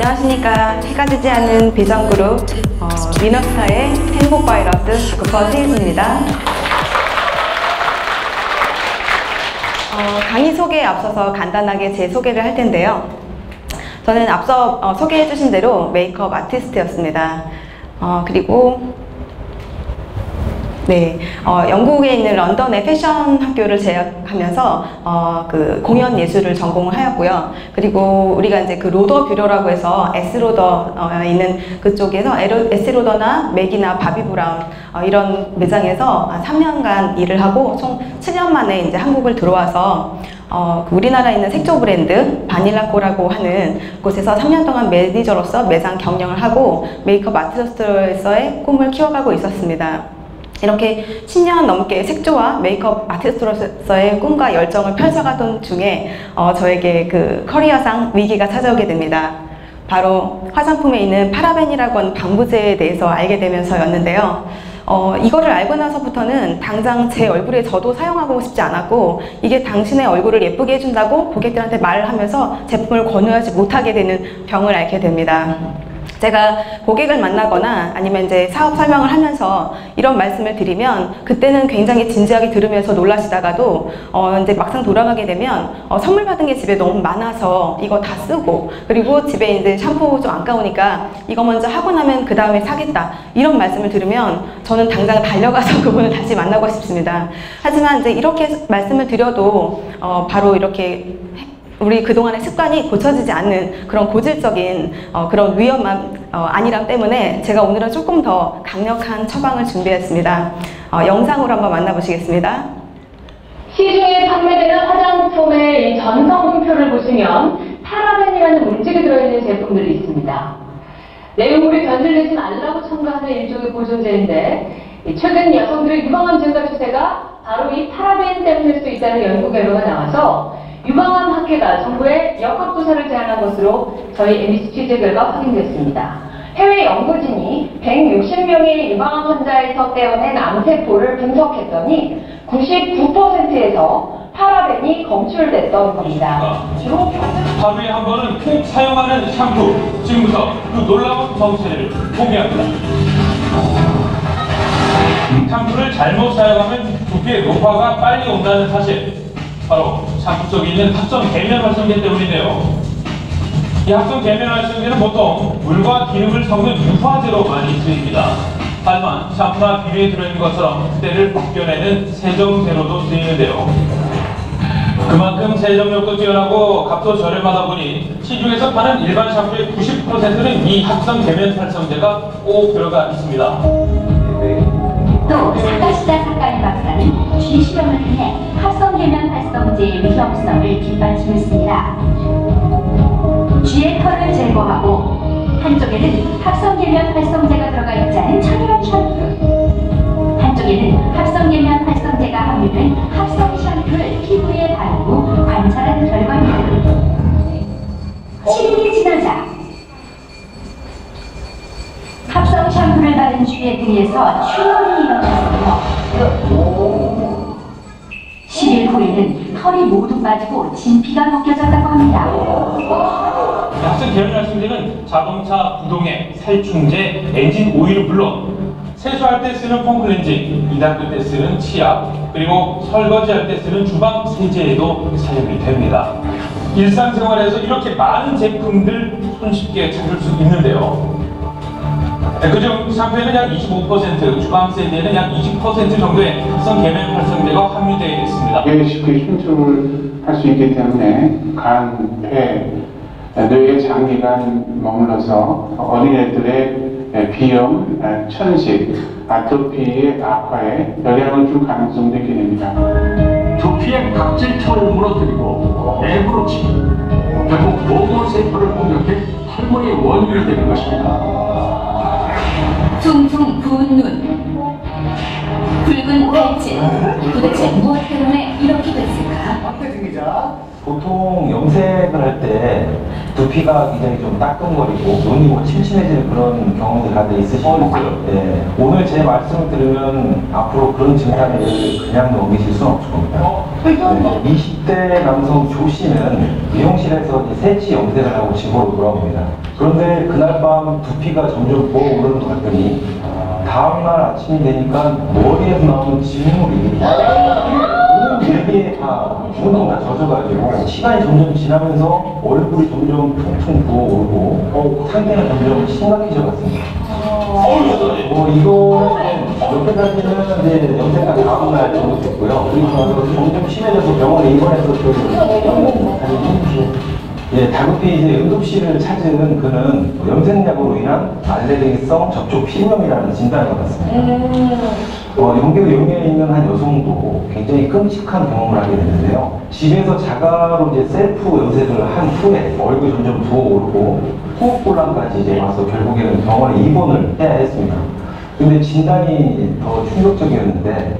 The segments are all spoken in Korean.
안녕하십니까. 해가 지지 않는 비전그룹 위너스타의 행복 바이러스 구퍼 세이즈입니다. 강의 소개에 앞서서 간단하게 제 소개를 할 텐데요. 저는 앞서 소개해 주신 대로 메이크업 아티스트였습니다. 그리고 영국에 있는 런던의 패션 학교를 재학하면서 그 공연 예술을 전공을 하였고요. 그리고 우리가 이제 그 로더 뷰러라고 해서 에스로더 있는 그쪽에서 에스로더나 맥이나 바비 브라운 이런 매장에서 3년간 일을 하고 총 7년 만에 이제 한국을 들어와서 우리나라에 있는 색조 브랜드 바닐라코라고 하는 곳에서 3년 동안 매니저로서 매장 경영을 하고 메이크업 아티스트로서의 꿈을 키워가고 있었습니다. 이렇게 10년 넘게 색조와 메이크업 아티스트로서의 꿈과 열정을 펼쳐가던 중에 저에게 그 커리어상 위기가 찾아오게 됩니다. 바로 화장품에 있는 파라벤이라고 하는 방부제에 대해서 알게 되면서였는데요. 이거를 알고 나서부터는 당장 제 얼굴에 저도 사용하고 싶지 않았고, 이게 당신의 얼굴을 예쁘게 해준다고 고객들한테 말을 하면서 제품을 권유하지 못하게 되는 병을 앓게 됩니다. 제가 고객을 만나거나 아니면 이제 사업 설명을 하면서 이런 말씀을 드리면 그때는 굉장히 진지하게 들으면서 놀라시다가도 이제 막상 돌아가게 되면 선물 받은 게 집에 너무 많아서 이거 다 쓰고, 그리고 집에 이제 샴푸 좀 아까우니까 이거 먼저 하고 나면 그 다음에 사겠다, 이런 말씀을 들으면 저는 당장 달려가서 그분을 다시 만나고 싶습니다. 하지만 이제 이렇게 말씀을 드려도 바로 이렇게 우리 그동안의 습관이 고쳐지지 않는 그런 고질적인 그런 위험한 안일함 때문에 제가 오늘은 조금 더 강력한 처방을 준비했습니다. 영상으로 한번 만나보시겠습니다. 시중에 판매되는 화장품의 이 전성분표를 보시면 파라벤이라는 물질이 들어있는 제품들이 있습니다. 내용물이 변질되지 말라고 첨가하는 일종의 보존제인데, 최근 여성들의 유방암 증가 추세가 바로 이 파라벤 때문일 수 있다는 연구 결과가 나와서 유방암 학회가 정부에 역학조사를 제안한 것으로 저희 MBC 취재 결과 확인됐습니다. 해외 연구진이 160명의 유방암 환자에서 떼어낸 암세포를 분석했더니 99%에서 파라벤이 검출됐던 겁니다. 하루에 한 번은 꼭 사용하는 샴푸, 지금부터 그 놀라운 정체를 공개합니다. 샴푸를 잘못 사용하면 두피의 노화가 빨리 온다는 사실, 바로 샴푸 속에 있는 합성 계면 활성제 때문인데요. 이 합성 계면 활성제는 보통 물과 기름을 섞는 유화제로 많이 쓰입니다. 하지만 샴푸나 비누에 들어있는 것처럼 그때를 벗겨내는 세정제로도 쓰이는데요. 그만큼 세정력도 뛰어나고 값도 저렴하다 보니 시중에서 파는 일반 샴푸의 90%는 이 합성 계면 활성제가 꼭 들어가 있습니다. 또 사카시다 사카리 박사는 쥐 실험을 통해 합성계면 활성제의 위험성을 뒷받침했습니다. 쥐의 털을 제거하고 한쪽에는 합성계면 활성제가 들어가 있지 않은 천연 샴푸, 한쪽에는 합성계면 활성제가 함유된 합성 샴푸를 피부에 바르고 관찰한 결과입니다. 7일이 지나자 합성 샴푸를 바른 쥐의 등에서 출혈이 일어났으며 10일 후에는 털이 모두 빠지고 진피가 벗겨졌다고 합니다. 합성 계면 활성제는 자동차 부동액, 살충제, 엔진 오일은 물론 세수할 때 쓰는 폼클렌징, 이 닦을 때 쓰는 치약, 그리고 설거지할 때 쓰는 주방 세제에도 사용이 됩니다. 일상생활에서 이렇게 많은 제품들 손쉽게 찾을 수 있는데요. 그중 샴푸에는 약 25%, 주방 세제에는 약 20% 정도의 합성 계면 활성제가 함유되어 있습니다. 쉽게 흉통을 할 수 있기 때문에 간, 폐, 뇌에 장기간 머물러서 어린애들의 비염, 천식, 아토피의 악화에 영향을 줄 가능성도 있게 됩니다. 두피의 각질층을 무너뜨리고 내부로 치기, 결국 모공 세포를 공격해 탈모의 원인이 되는 것입니다. 퉁퉁 부은 눈, 붉은 발진, 도대체 무엇 때문에 이렇게 됐을까? 보통 염색을 할 때 두피가 굉장히 좀 따끔거리고 눈이 뭐 침침해지는 그런 경험들 다들 있으시죠? 네. 오늘 제 말씀을 들으면 앞으로 그런 증상을 그냥 넘기실 수는 없을 겁니다. 네, 20대 남성 조 씨는 미용실에서 이제 새치 염색을 하고 집으로 돌아옵니다. 그런데 그날 밤 두피가 점점 부어오르는 것 같더니 다음날 아침이 되니까 머리에서 나오는 진물이 온 대비에 다 운동 다 젖어가지고 시간이 점점 지나면서 얼굴이 점점 퉁퉁 부어오르고 상태는 점점 심각해져 갔습니다. 이거 여태까지는 이제 염색가 다음날 정도 됐고요. 그리고 나서 점점 심해져서 병원에 입원해서 다급히 이제 응급실을 찾은 그는 염색약으로 인한 알레르기성 접촉 피부염이라는 진단을 받았습니다. 연계도 연계에 있는 한 여성도 굉장히 끔찍한 경험을 하게 됐는데요. 집에서 자가로 이제 셀프 염색을 한 후에 얼굴이 점점 부어오르고 호흡곤란까지 이제 와서 결국에는 병원에 입원을 해야 했습니다. 근데 진단이 더 충격적이었는데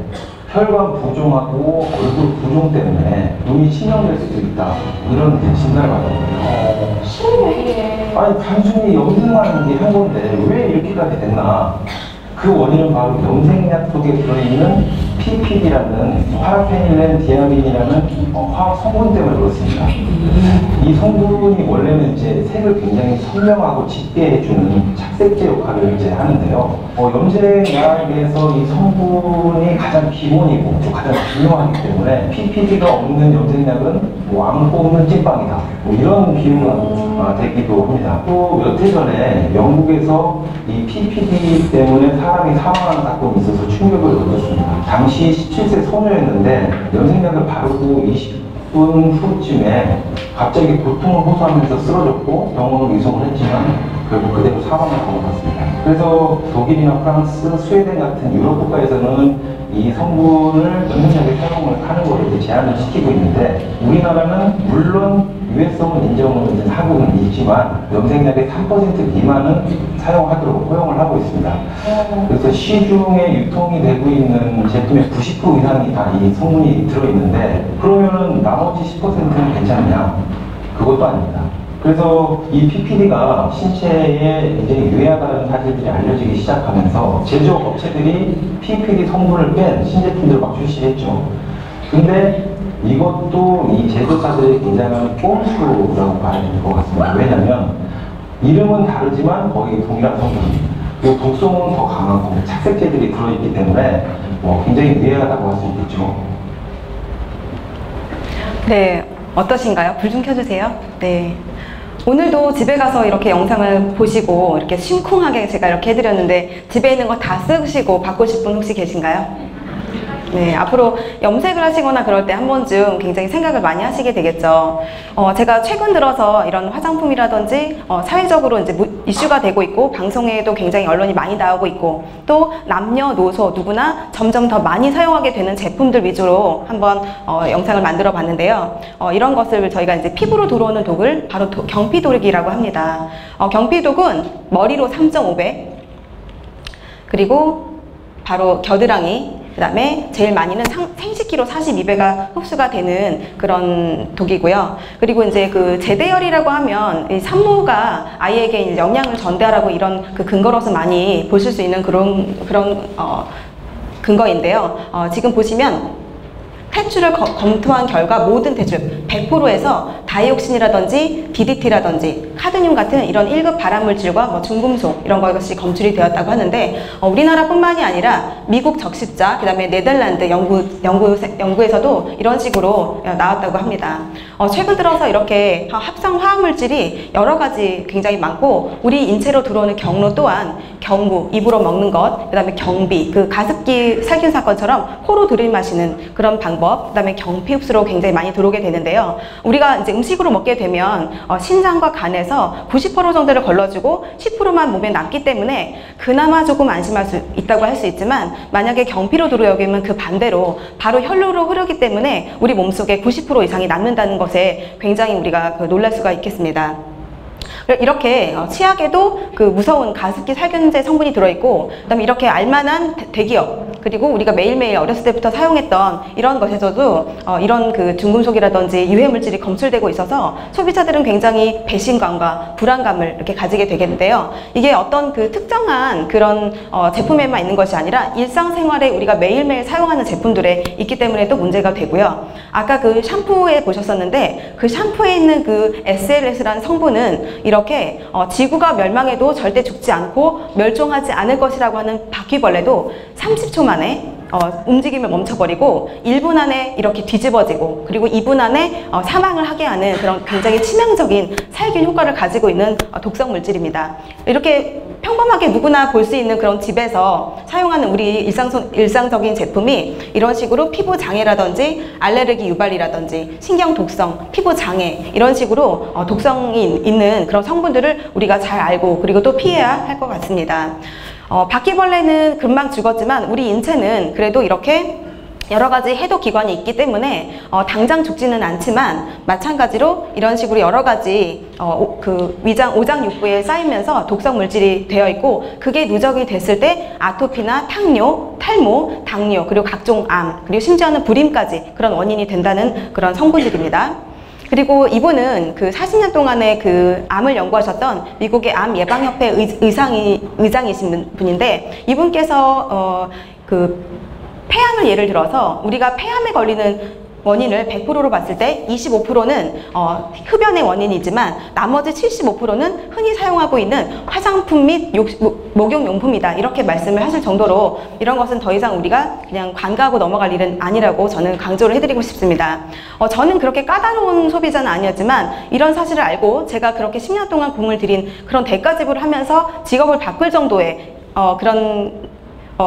혈관 부종하고 얼굴 부종 때문에 눈이 치명될 수도 있다, 이런 진단을 받았거든요. 아니 단순히 염색만 한 건데 왜 이렇게까지 됐나? 그 원인은 바로 염색약 속에 들어있는 PPD라는 파라페닐렌 디아민이라는 화학 성분 때문에 그렇습니다. 이 성분이 원래는 이제 색을 굉장히 선명하고 짙게 해주는 착색제 역할을 이제 하는데요. 염색약에서 이 성분이 가장 기본이고 가장 중요하기 때문에 PPD가 없는 염색약은 안 뽑는 찐빵이다, 이런 비유가 되기도 합니다. 또 몇 해 전에 영국에서 이 PPD 때문에 사람이 사망하는 사건이 있어서 충격을 얻었습니다. 당시 17세 소녀였는데 염색약을 바르고 20분 후쯤에 갑자기 고통을 호소하면서 쓰러졌고 병원으로 이송을 했지만 결국 그대로 사망을 거듭했습니다. 그래서 독일이나 프랑스, 스웨덴 같은 유럽 국가에서는 이 성분을 염색약에 사용을 하는 것을 제한을 시키고 있는데, 우리나라는 물론 유해성은 인정을 하고는 있지만 염색약의 3% 미만은 사용하도록 허용을 하고 있습니다. 그래서 시중에 유통이 되고 있는 제품의 90% 이상이 다 이 성분이 들어있는데, 그러면은 나머지 10%는 괜찮냐? 그것도 아닙니다. 그래서 이 PPD가 신체에 굉장히 유해하다는 사실들이 알려지기 시작하면서 제조업 업체들이 PPD 성분을 뺀 신제품들을 막 출시했죠. 근데 이것도 이 제조사들의 굉장한 꼼수라고 봐야 될 것 같습니다. 왜냐하면 이름은 다르지만 거의 동일한 성분입니다. 그리고 독성은 더 강하고 착색제들이 들어있기 때문에 굉장히 유해하다고 할 수 있겠죠. 네, 어떠신가요? 불 좀 켜주세요. 네. 오늘도 집에 가서 이렇게 영상을 보시고 이렇게 심쿵하게 제가 이렇게 해드렸는데 집에 있는 거 다 쓰시고 바꾸실 분 혹시 계신가요? 네, 앞으로 염색을 하시거나 그럴 때 한 번쯤 굉장히 생각을 많이 하시게 되겠죠. 제가 최근 들어서 이런 화장품이라든지 사회적으로 이제 이슈가 되고 있고 방송에도 굉장히 언론이 많이 나오고 있고 또 남녀노소 누구나 점점 더 많이 사용하게 되는 제품들 위주로 한번 영상을 만들어 봤는데요. 이런 것을 저희가 이제 피부로 들어오는 독을 바로 경피독이라고 합니다. 경피독은 머리로 3.5배, 그리고 바로 겨드랑이, 그 다음에 제일 많이는 생식기로 42배가 흡수가 되는 그런 독이고요. 그리고 이제 그 제대열이라고 하면 이 산모가 아이에게 이제 영양을 전달하고 이런 그 근거로서 많이 보실 수 있는 그런 근거인데요. 지금 보시면 퇴출을 검토한 결과 모든 퇴출 100%에서 다이옥신이라든지 DDT라든지 카드뮴 같은 이런 1급 발암물질과 중금속 이런 것이 검출이 되었다고 하는데, 우리나라뿐만이 아니라 미국 적십자, 그 다음에 네덜란드 연구에서도 이런 식으로 나왔다고 합니다. 최근 들어서 이렇게 합성 화학물질이 여러 가지 굉장히 많고, 우리 인체로 들어오는 경로 또한 경부, 입으로 먹는 것, 그 다음에 경비, 그 가습기 살균 사건처럼 코로 들이마시는 그런 방법, 그 다음에 경피 흡수로 굉장히 많이 들어오게 되는데요. 우리가 이제 음식으로 먹게 되면 신장과 간에서 90% 정도를 걸러주고 10%만 몸에 남기 때문에 그나마 조금 안심할 수 있다고 할 수 있지만, 만약에 경피로 들어오면 그 반대로 바로 혈로로 흐르기 때문에 우리 몸속에 90% 이상이 남는다는 것에 굉장히 우리가 놀랄 수가 있겠습니다. 이렇게 치약에도 그 무서운 가습기 살균제 성분이 들어있고, 그다음에 이렇게 알만한 대기업, 그리고 우리가 매일매일 어렸을 때부터 사용했던 이런 것에서도 이런 그 중금속이라든지 유해 물질이 검출되고 있어서 소비자들은 굉장히 배신감과 불안감을 이렇게 가지게 되겠는데요. 이게 어떤 그 특정한 그런 제품에만 있는 것이 아니라 일상생활에 우리가 매일매일 사용하는 제품들에 있기 때문에 또 문제가 되고요. 아까 그 샴푸에 보셨었는데 그 샴푸에 있는 그 SLS라는 성분은 이렇게 지구가 멸망해도 절대 죽지 않고 멸종하지 않을 것이라고 하는 바퀴벌레도 30초 만에 움직임을 멈춰버리고 1분 안에 이렇게 뒤집어지고 그리고 2분 안에 사망을 하게 하는 그런 굉장히 치명적인 살균 효과를 가지고 있는 독성 물질입니다. 이렇게 평범하게 누구나 볼 수 있는 그런 집에서 사용하는 우리 일상적인 제품이 이런 식으로 피부 장애라든지 알레르기 유발이라든지 신경 독성, 피부 장애 이런 식으로 독성이 있는 그런 성분들을 우리가 잘 알고 그리고 또 피해야 할 것 같습니다. 바퀴벌레는 금방 죽었지만 우리 인체는 그래도 이렇게 여러 가지 해독 기관이 있기 때문에 당장 죽지는 않지만 마찬가지로 이런 식으로 여러 가지 그 오장육부에 쌓이면서 독성 물질이 되어 있고 그게 누적이 됐을 때 아토피나 탕뇨, 탈모, 당뇨 그리고 각종 암 그리고 심지어는 불임까지 그런 원인이 된다는 그런 성분들입니다. 그리고 이분은 그 40년 동안의 그 암을 연구하셨던 미국의 암 예방협회 의장이신 분인데 이분께서 그 폐암을 예를 들어서 우리가 폐암에 걸리는 원인을 100%로 봤을 때 25%는 흡연의 원인이지만 나머지 75%는 흔히 사용하고 있는 화장품 및 목욕용품이다 이렇게 말씀을 하실 정도로 이런 것은 더 이상 우리가 그냥 관가하고 넘어갈 일은 아니라고 저는 강조를 해드리고 싶습니다. 저는 그렇게 까다로운 소비자는 아니었지만 이런 사실을 알고 제가 그렇게 10년 동안 공을 들인 그런 대가 지불을 하면서 직업을 바꿀 정도의 그런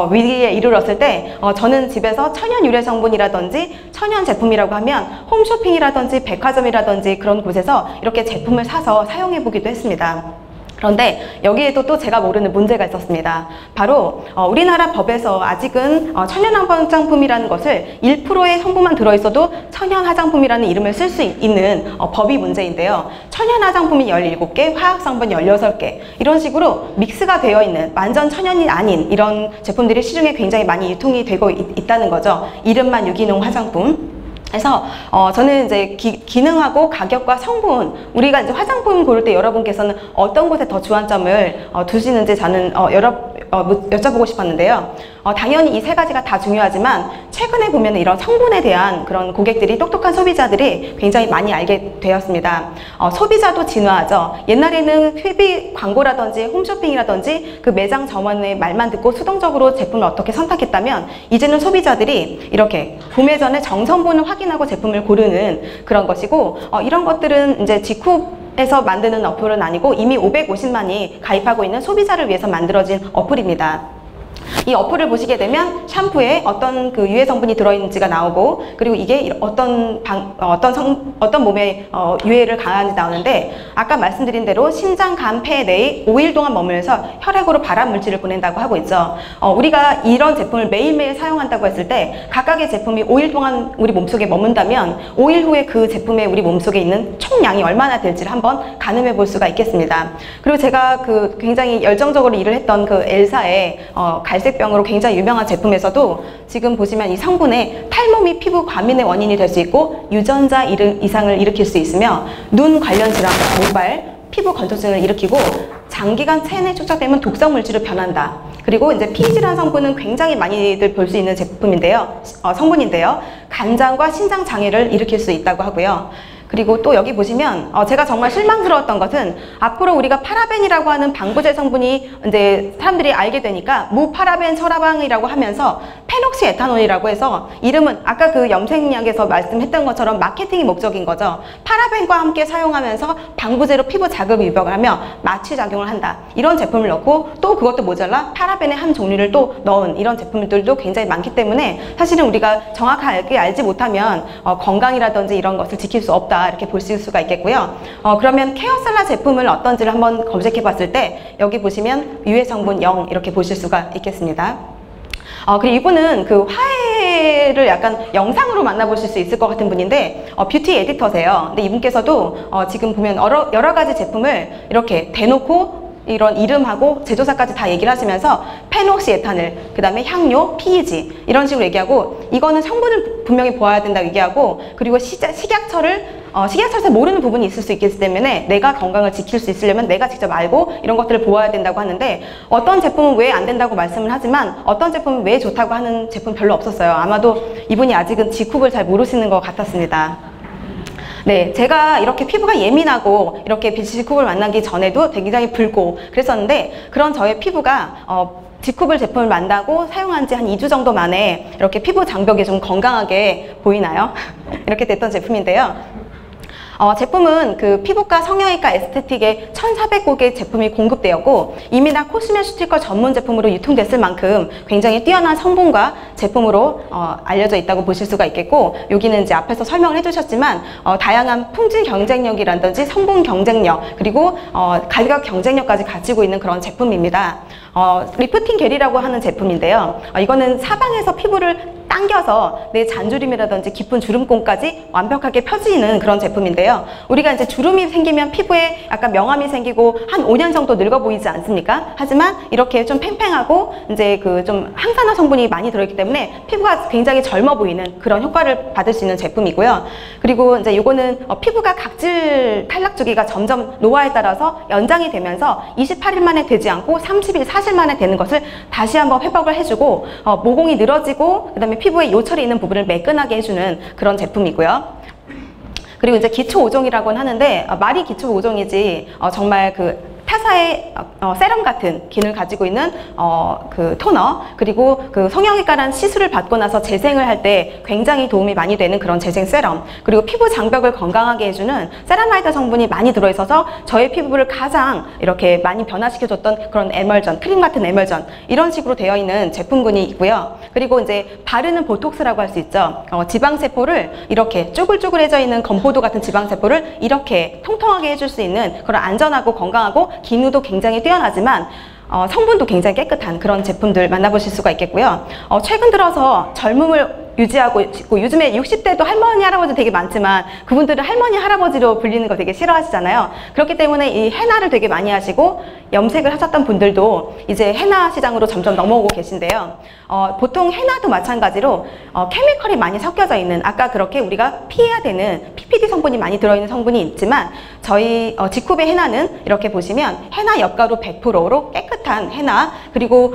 위기에 이르렀을 때 저는 집에서 천연 유래 성분이라든지 천연 제품이라고 하면 홈쇼핑이라든지 백화점이라든지 그런 곳에서 이렇게 제품을 사서 사용해 보기도 했습니다. 그런데 여기에도 또 제가 모르는 문제가 있었습니다. 바로 우리나라 법에서 아직은 천연 화장품이라는 것을 1%의 성분만 들어있어도 천연 화장품이라는 이름을 쓸 수 있는 법이 문제인데요. 천연 화장품이 17개, 화학성분 16개 이런 식으로 믹스가 되어 있는 완전 천연이 아닌 이런 제품들이 시중에 굉장히 많이 유통이 되고 있다는 거죠. 이름만 유기농 화장품. 그래서 저는 이제 기능하고 가격과 성분 우리가 이제 화장품 고를 때 여러분께서는 어떤 곳에 더 주안점을 두시는지 저는 여쭤보고 싶었는데요. 당연히 이 세 가지가 다 중요하지만 최근에 보면 이런 성분에 대한 그런 고객들이 똑똑한 소비자들이 굉장히 많이 알게 되었습니다. 소비자도 진화하죠. 옛날에는 TV 광고라든지 홈쇼핑이라든지 그 매장 점원의 말만 듣고 수동적으로 제품을 어떻게 선택했다면 이제는 소비자들이 이렇게 구매 전에 정성분을 확인하고 제품을 고르는 그런 것이고 이런 것들은 이제 직후에서 만드는 어플은 아니고 이미 550만이 가입하고 있는 소비자를 위해서 만들어진 어플입니다. 이 어플을 보시게 되면 샴푸에 어떤 그 유해 성분이 들어있는지가 나오고 그리고 이게 어떤 몸에 유해를 강하는지 나오는데 아까 말씀드린 대로 신장, 간, 폐 내에 5일 동안 머물면서 혈액으로 발암 물질을 보낸다고 하고 있죠. 우리가 이런 제품을 매일매일 사용한다고 했을 때 각각의 제품이 5일 동안 우리 몸속에 머문다면 5일 후에 그 제품에 우리 몸속에 있는 총량이 얼마나 될지를 한번 가늠해 볼 수가 있겠습니다. 그리고 제가 그 굉장히 열정적으로 일을 했던 그 엘사의 갈색병으로 굉장히 유명한 제품에서도 지금 보시면 이 성분에 탈모 및 피부 과민의 원인이 될 수 있고 유전자 이상을 일으킬 수 있으며 눈 관련 질환, 모발, 피부 건조증을 일으키고 장기간 체내에 축적되면 독성 물질로 변한다. 그리고 이제 피질환 성분은 굉장히 많이들 볼 수 있는 제품인데요. 성분인데요. 간장과 신장 장애를 일으킬 수 있다고 하고요. 그리고 또 여기 보시면 제가 정말 실망스러웠던 것은 앞으로 우리가 파라벤이라고 하는 방부제 성분이 이제 사람들이 알게 되니까 무파라벤 철화방이라고 하면서 페녹시 에탄올이라고 해서 이름은 아까 그 염색약에서 말씀했던 것처럼 마케팅이 목적인 거죠. 파라벤과 함께 사용하면서 방부제로 피부 자극을 유발하며 마취 작용을 한다. 이런 제품을 넣고 또 그것도 모자라 파라벤의 한 종류를 또 넣은 이런 제품들도 굉장히 많기 때문에 사실은 우리가 정확하게 알지 못하면 건강이라든지 이런 것을 지킬 수 없다. 이렇게 보실 수가 있겠고요. 그러면 케어살라 제품을 어떤지를 한번 검색해 봤을 때 여기 보시면 유해 성분 0 이렇게 보실 수가 있겠습니다. 그리고 이분은 그 화해를 약간 영상으로 만나보실 수 있을 것 같은 분인데 뷰티 에디터세요. 근데 이분께서도 지금 보면 여러 가지 제품을 이렇게 대놓고 이런 이름하고 제조사까지 다 얘기를 하시면서 페녹시 에탄을, 그 다음에 향료, PEG 이런 식으로 얘기하고, 이거는 성분을 분명히 보아야 된다고 얘기하고, 그리고 식약처에서 모르는 부분이 있을 수 있기 때문에 내가 건강을 지킬 수 있으려면 내가 직접 알고 이런 것들을 보아야 된다고 하는데, 어떤 제품은 왜 안 된다고 말씀을 하지만 어떤 제품은 왜 좋다고 하는 제품 별로 없었어요. 아마도 이분이 아직은 지쿱을 잘 모르시는 것 같았습니다. 네, 제가 이렇게 피부가 예민하고 이렇게 지쿱을 만나기 전에도 굉장히 붉고 그랬었는데, 그런 저의 피부가 지쿱을 제품을 만나고 사용한 지 한 2주 정도 만에 이렇게 피부 장벽이 좀 건강하게 보이나요? 이렇게 됐던 제품인데요. 제품은 그 피부과 성형외과 에스테틱에 1,400곡의 제품이 공급되었고, 이미나 코스메티컬 전문 제품으로 유통됐을 만큼 굉장히 뛰어난 성분과 제품으로 알려져 있다고 보실 수가 있겠고, 여기는 이제 앞에서 설명을 해주셨지만 다양한 품질 경쟁력이라든지 성분 경쟁력, 그리고 가격 경쟁력까지 가지고 있는 그런 제품입니다. 리프팅 겔이라고 하는 제품인데요. 이거는 사방에서 피부를 당겨서 내 잔주름이라든지 깊은 주름권까지 완벽하게 펴지는 그런 제품인데요. 우리가 이제 주름이 생기면 피부에 약간 명암이 생기고 한 5년 정도 늙어 보이지 않습니까? 하지만 이렇게 좀 팽팽하고 이제 그 좀 항산화 성분이 많이 들어있기 때문에 피부가 굉장히 젊어 보이는 그런 효과를 받을 수 있는 제품이고요. 그리고 이제 요거는 피부가 각질 탈락 주기가 점점 노화에 따라서 연장이 되면서 28일 만에 되지 않고 30일, 40일 만에 되는 것을 다시 한번 회복을 해주고, 모공이 늘어지고 그다음에 피부에 요철이 있는 부분을 매끈하게 해주는 그런 제품이고요. 그리고 이제 기초 5종이라고는 하는데, 말이 기초 5종이지 정말 그 타사의 세럼 같은 기능을 가지고 있는 그 토너, 그리고 그 성형외과라는 시술을 받고 나서 재생을 할 때 굉장히 도움이 많이 되는 그런 재생 세럼, 그리고 피부 장벽을 건강하게 해주는 세라마이드 성분이 많이 들어있어서 저의 피부를 가장 이렇게 많이 변화시켜줬던 그런 에멀전, 크림 같은 에멀전, 이런 식으로 되어 있는 제품군이 있고요. 그리고 이제 바르는 보톡스라고 할 수 있죠. 지방세포를 이렇게 쪼글쪼글해져 있는 건포도 같은 지방세포를 이렇게 통통하게 해줄 수 있는 그런 안전하고 건강하고 기능도 굉장히 뛰어나지만 성분도 굉장히 깨끗한 그런 제품들 만나보실 수가 있겠고요. 최근 들어서 젊음을 유지하고 있고, 요즘에 60대도 할머니, 할아버지 되게 많지만 그분들은 할머니, 할아버지로 불리는 거 되게 싫어하시잖아요. 그렇기 때문에 이 헤나를 되게 많이 하시고 염색을 하셨던 분들도 이제 헤나 시장으로 점점 넘어오고 계신데요. 보통 헤나도 마찬가지로 케미컬이 많이 섞여져 있는, 아까 그렇게 우리가 피해야 되는 PPD 성분이 많이 들어있는 성분이 있지만, 저희 지쿱의 헤나는 이렇게 보시면 헤나 엽가루 100%로 깨끗한 헤나, 그리고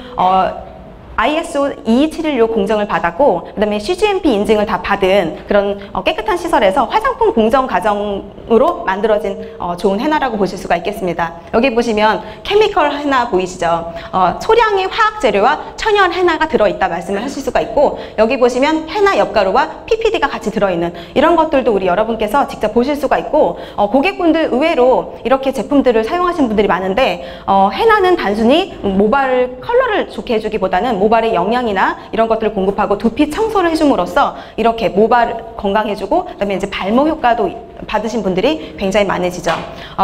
ISO 22716 공정을 받았고, 그 다음에 CGMP 인증을 다 받은 그런 깨끗한 시설에서 화장품 공정 과정으로 만들어진 좋은 헤나라고 보실 수가 있겠습니다. 여기 보시면 케미컬 헤나 보이시죠? 소량의 화학 재료와 천연 헤나가 들어있다 말씀을 하실 수가 있고, 여기 보시면 헤나 엽가루와 PPD가 같이 들어있는 이런 것들도 우리 여러분께서 직접 보실 수가 있고, 고객분들 의외로 이렇게 제품들을 사용하시는 분들이 많은데, 헤나는 단순히 모발 컬러를 좋게 해주기보다는 모발의 영양이나 이런 것들을 공급하고 두피 청소를 해줌으로써 이렇게 모발 건강해주고, 그다음에 이제 발모 효과도 받으신 분들이 굉장히 많으시죠.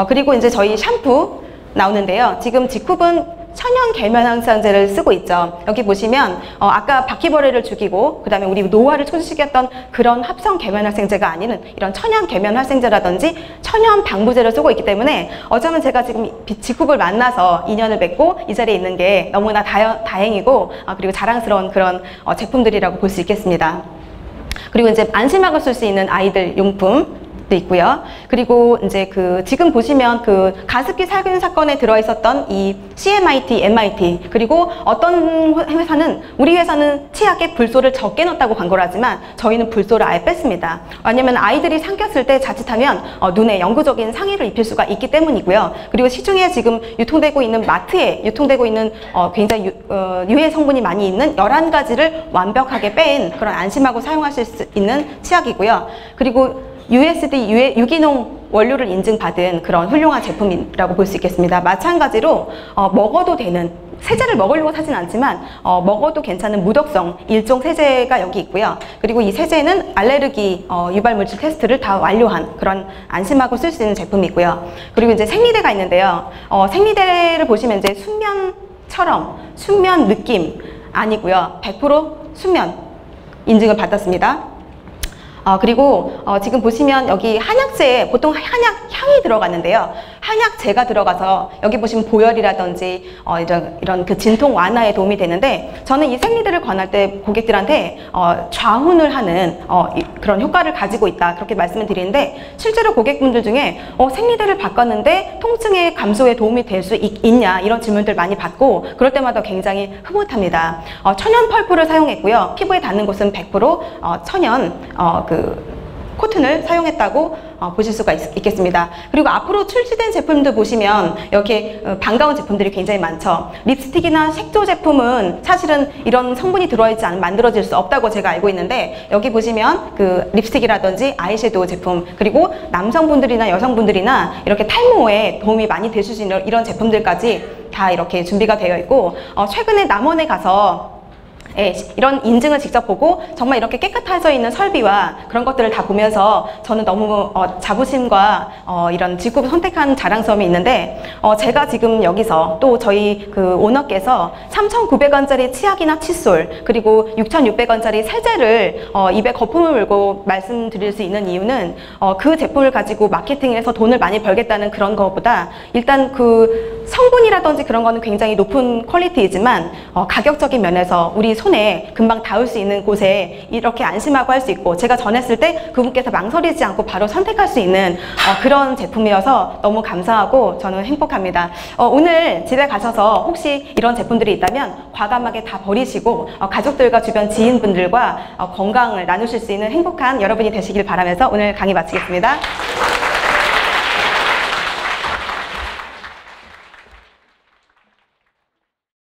그리고 이제 저희 샴푸 나오는데요. 지금 지쿱은 천연 계면 항생제를 쓰고 있죠. 여기 보시면 아까 바퀴벌레를 죽이고 그다음에 우리 노화를 촉진시켰던 그런 합성 계면 활성제가 아닌 이런 천연 계면 활성제라든지 천연 방부제를 쓰고 있기 때문에, 어쩌면 제가 지금 지쿱을 만나서 인연을 맺고 이 자리에 있는 게 너무나 다행이고 그리고 자랑스러운 그런 제품들이라고 볼 수 있겠습니다. 그리고 이제 안심하고 쓸 수 있는 아이들 용품 있고요. 그리고 이제 지금 보시면 가습기 살균 사건에 들어있었던 이 CMIT, MIT, 그리고 어떤 회사는, 우리 회사는 치약에 불소를 적게 넣었다고 광고를 하지만 저희는 불소를 아예 뺐습니다. 왜냐면 아이들이 삼켰을 때 자칫하면 눈에 영구적인 상해를 입힐 수가 있기 때문이고요. 그리고 시중에 지금 유통되고 있는, 마트에 유통되고 있는 굉장히 유해 성분이 많이 있는 11가지를 완벽하게 뺀 그런 안심하고 사용하실 수 있는 치약이고요. 그리고 USD 유기농 원료를 인증받은 그런 훌륭한 제품이라고 볼 수 있겠습니다. 마찬가지로 먹어도 되는, 세제를 먹으려고 사진 않지만 먹어도 괜찮은 무독성 일종 세제가 여기 있고요. 그리고 이 세제는 알레르기 유발물질 테스트를 다 완료한 그런 안심하고 쓸 수 있는 제품이고요. 그리고 이제 생리대가 있는데요. 생리대를 보시면 이제 순면처럼, 순면 느낌, 아니고요. 100% 수면 인증을 받았습니다. 그리고 지금 보시면 여기 한약재에 보통 한약 향이 들어가는데요. 한약재가 들어가서 여기 보시면 보열이라든지 이런 그 진통 완화에 도움이 되는데, 저는 이 생리대를 권할 때 고객들한테 좌훈을 하는 그런 효과를 가지고 있다, 그렇게 말씀을 드리는데, 실제로 고객분들 중에 생리대를 바꿨는데 통증의 감소에 도움이 될 수 있냐, 이런 질문들 많이 받고, 그럴 때마다 굉장히 흐뭇합니다. 천연 펄프를 사용했고요. 피부에 닿는 곳은 100% 천연 코튼을 사용했다고 보실 수가 있겠습니다. 그리고 앞으로 출시된 제품들 보시면 이렇게 반가운 제품들이 굉장히 많죠. 립스틱이나 색조 제품은 사실은 이런 성분이 들어있지 않으면 만들어질 수 없다고 제가 알고 있는데, 여기 보시면 그 립스틱이라든지 아이섀도우 제품, 그리고 남성분들이나 여성분들이나 이렇게 탈모에 도움이 많이 되실 수 있는 이런 제품들까지 다 이렇게 준비가 되어 있고, 최근에 남원에 가서 이런 인증을 직접 보고 정말 이렇게 깨끗해져 있는 설비와 그런 것들을 다 보면서 저는 너무 자부심과 이런 직업을 선택한 자랑스러움이 있는데, 제가 지금 여기서 또 저희 그 오너께서 3,900원짜리 치약이나 칫솔, 그리고 6,600원짜리 세제를 입에 거품을 물고 말씀드릴 수 있는 이유는 그 제품을 가지고 마케팅을 해서 돈을 많이 벌겠다는 그런 것보다, 일단 그 성분이라든지 그런 거는 굉장히 높은 퀄리티이지만 가격적인 면에서 우리 손에 금방 닿을 수 있는 곳에 이렇게 안심하고 할 수 있고, 제가 전했을 때 그분께서 망설이지 않고 바로 선택할 수 있는 그런 제품이어서 너무 감사하고 저는 행복합니다. 오늘 집에 가셔서 혹시 이런 제품들이 있다면 과감하게 다 버리시고 가족들과 주변 지인분들과 건강을 나누실 수 있는 행복한 여러분이 되시길 바라면서 오늘 강의 마치겠습니다.